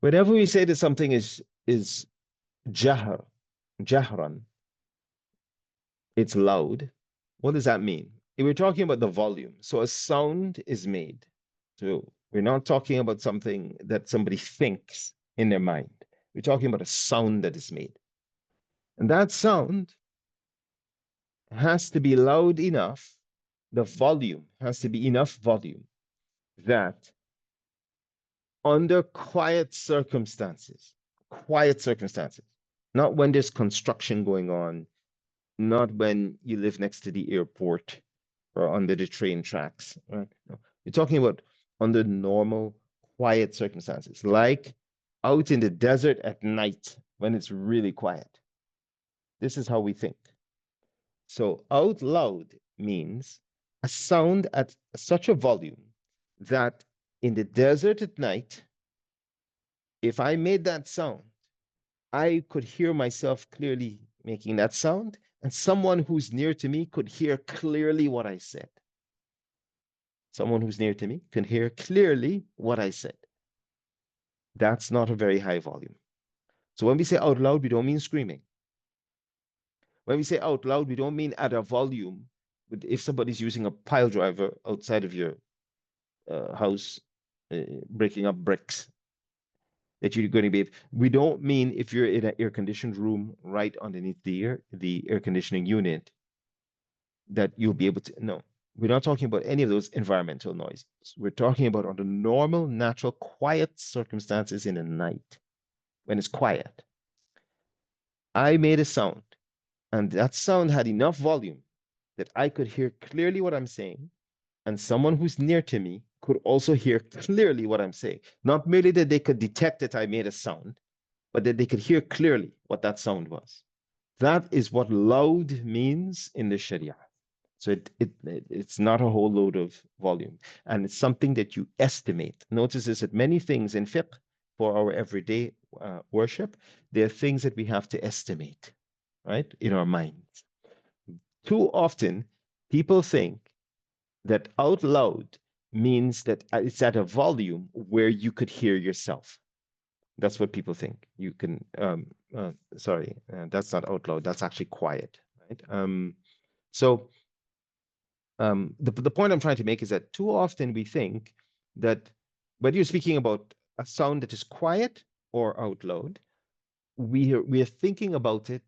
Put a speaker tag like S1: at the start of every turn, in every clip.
S1: Whenever we say that something is jahr, jahran, it's loud. What does that mean? If we're talking about the volume, so a sound is made. So we're not talking about something that somebody thinks in their mind. We're talking about a sound that is made. And that sound has to be loud enough, the volume has to be enough volume that under quiet circumstances, not when there's construction going on, not when you live next to the airport or under the train tracks, right? No. You're talking about under normal, quiet circumstances, like out in the desert at night when it's really quiet. This is how we think. So out loud means a sound at such a volume that in the desert at night, if I made that sound, I could hear myself clearly making that sound, and someone who's near to me could hear clearly what I said. Someone who's near to me can hear clearly what I said. That's not a very high volume. So when we say out loud, we don't mean screaming. When we say out loud, we don't mean at a volume. If somebody's using a pile driver outside of your house, breaking up bricks, that you're going to be. We don't mean if you're in an air-conditioned room right underneath the air conditioning unit, that you'll be able to. No, we're not talking about any of those environmental noises. We're talking about under normal, natural, quiet circumstances in the night when it's quiet. I made a sound, and that sound had enough volume that I could hear clearly what I'm saying, and someone who's near to me could also hear clearly what I'm saying. Not merely that they could detect that I made a sound, but that they could hear clearly what that sound was. That is what loud means in the Sharia. So it's not a whole load of volume. And it's something that you estimate. Notice this that many things in fiqh for our everyday worship, there are things that we have to estimate, right, in our minds. Too often, people think that out loud means that it's at a volume where you could hear yourself. That's what people think. You can, sorry, that's not out loud. That's actually quiet, right? So the point I'm trying to make is that too often we think that whether you're speaking about a sound that is quiet or out loud, we are thinking about it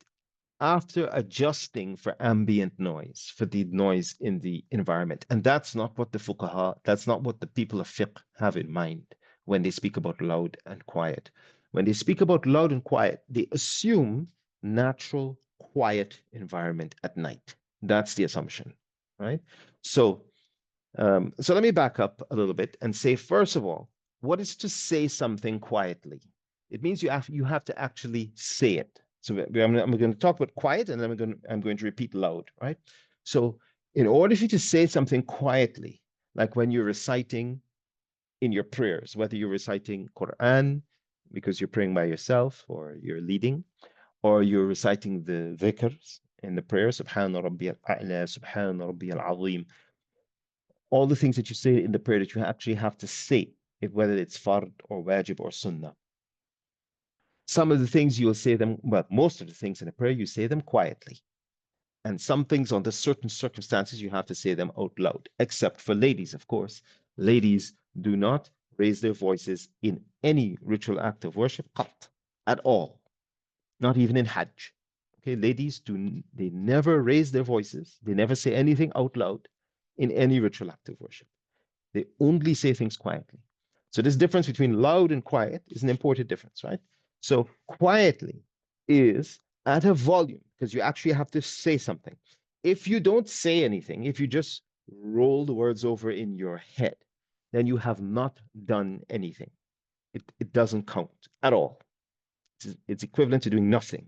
S1: after adjusting for ambient noise, for the noise in the environment. And that's not what the fuqaha, that's not what the people of fiqh have in mind when they speak about loud and quiet. When they speak about loud and quiet, they assume natural, quiet environment at night. That's the assumption, right? So, so let me back up a little bit and say, first of all, what is to say something quietly? It means you have to actually say it. So I'm going to talk about quiet, and then I'm going to repeat loud, right? So in order for you to say something quietly, like when you're reciting in your prayers, whether you're reciting Quran because you're praying by yourself or you're leading, or you're reciting the dhikrs in the prayer, Subhana Rabbi al-A'la, Subhana Rabbi al-Azim, all the things that you say in the prayer that you actually have to say, whether it's fard or wajib or sunnah. Some of the things you'll say them, well, most of the things in a prayer, you say them quietly. And some things under certain circumstances, you have to say them out loud, except for ladies, of course. Ladies do not raise their voices in any ritual act of worship at all, not even in Hajj. Okay, ladies they never raise their voices, they never say anything out loud in any ritual act of worship. They only say things quietly. So this difference between loud and quiet is an important difference, right? So quietly is at a volume because you actually have to say something. If you don't say anything, if you just roll the words over in your head, then you have not done anything. It doesn't count at all. It's equivalent to doing nothing.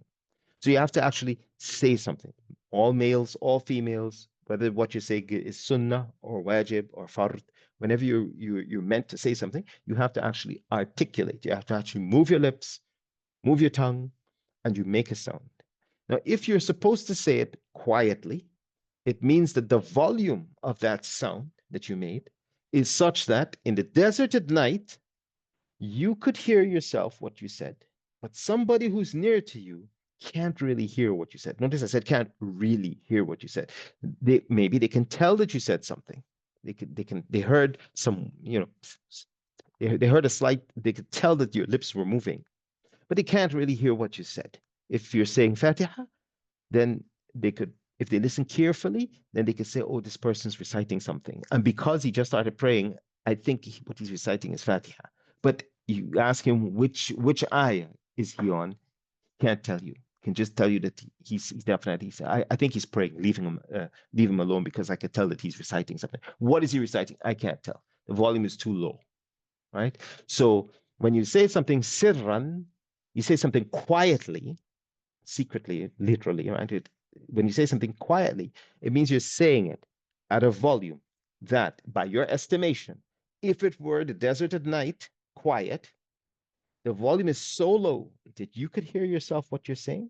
S1: So you have to actually say something. All males, all females, whether what you say is sunnah or wajib or fard, whenever you're meant to say something, you have to actually articulate. You have to actually move your lips, move your tongue, and you make a sound. Now, if you're supposed to say it quietly, it means that the volume of that sound that you made is such that in the desert at night, You could hear yourself what you said, but somebody who's near to you can't really hear what you said. Notice I said can't really hear what you said. Maybe they can tell that you said something. They heard some, they heard a slight, they could tell that your lips were moving, but they can't really hear what you said. If you're saying Fatiha, then they could, if they listen carefully, then they could say, oh, this person's reciting something. And because he just started praying, I think what he's reciting is Fatiha. But you ask him which ayah is he on, can't tell you. Can just tell you that he's definitely. I think he's praying. Leave him alone because I could tell that he's reciting something. What is he reciting? I can't tell. The volume is too low, right? So when you say something sirran, you say something quietly, secretly, literally, right? When you say something quietly, it means you're saying it at a volume that, by your estimation, if it were the desert at night, quiet, the volume is so low that you could hear yourself what you're saying,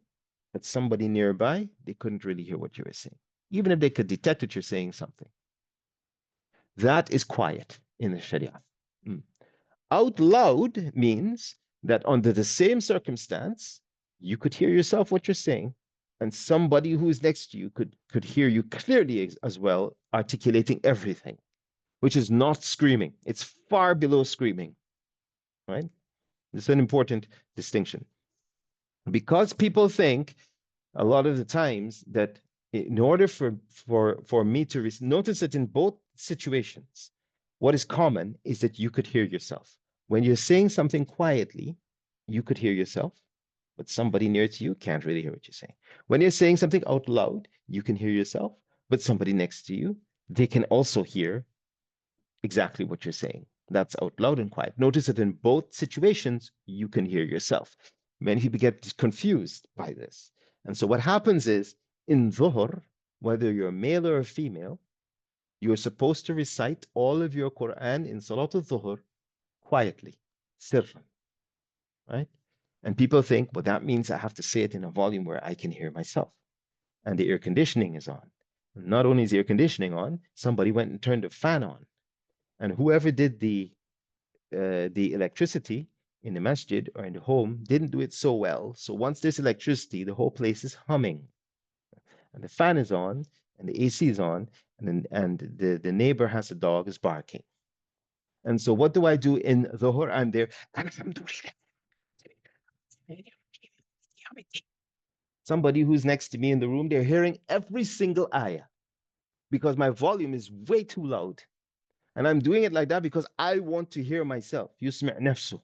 S1: but somebody nearby, they couldn't really hear what you were saying, even if they could detect that you're saying something. That is quiet in the Sharia. Mm. Out loud means that under the same circumstance, you could hear yourself what you're saying, and somebody who's next to you could hear you clearly as well, articulating everything, which is not screaming. It's far below screaming, right? It's an important distinction. Because people think a lot of the times that in order for me to notice that in both situations, what is common is that you could hear yourself. When you're saying something quietly, you could hear yourself, but somebody near to you can't really hear what you're saying. When you're saying something out loud, you can hear yourself, but somebody next to you, they can also hear exactly what you're saying. That's out loud and quiet. Notice that in both situations, you can hear yourself. Many people get confused by this. And so what happens is in Dhuhr, whether you're male or female, you're supposed to recite all of your Quran in Salat al-Dhuhr quietly, sirran, right? And people think, well, that means I have to say it in a volume where I can hear myself. And the air conditioning is on. Not only is the air conditioning on, somebody went and turned the fan on. And whoever did the electricity in the masjid or in the home didn't do it so well. So once there's electricity, the whole place is humming, and the fan is on, and the AC is on, and the neighbor has a dog is barking. And so what do I do in Dhuhr? I'm there. Somebody who's next to me in the room, they're hearing every single ayah because my volume is way too loud. And I'm doing it like that because I want to hear myself. Yusmi' nafsu.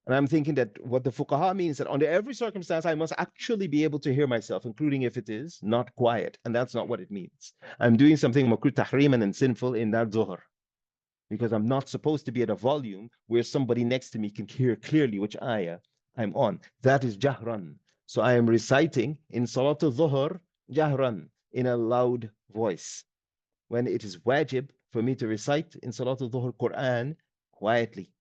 S1: And I'm thinking that what the fuqaha means that under every circumstance, I must actually be able to hear myself, including if it is not quiet. And that's not what it means. I'm doing something makruh tahriman and sinful in that dhuhr because I'm not supposed to be at a volume where somebody next to me can hear clearly which ayah I'm on. That is jahran. So I am reciting in Salatul Dhuhr jahran in a loud voice when it is wajib for me to recite in Salatul Dhuhr Quran quietly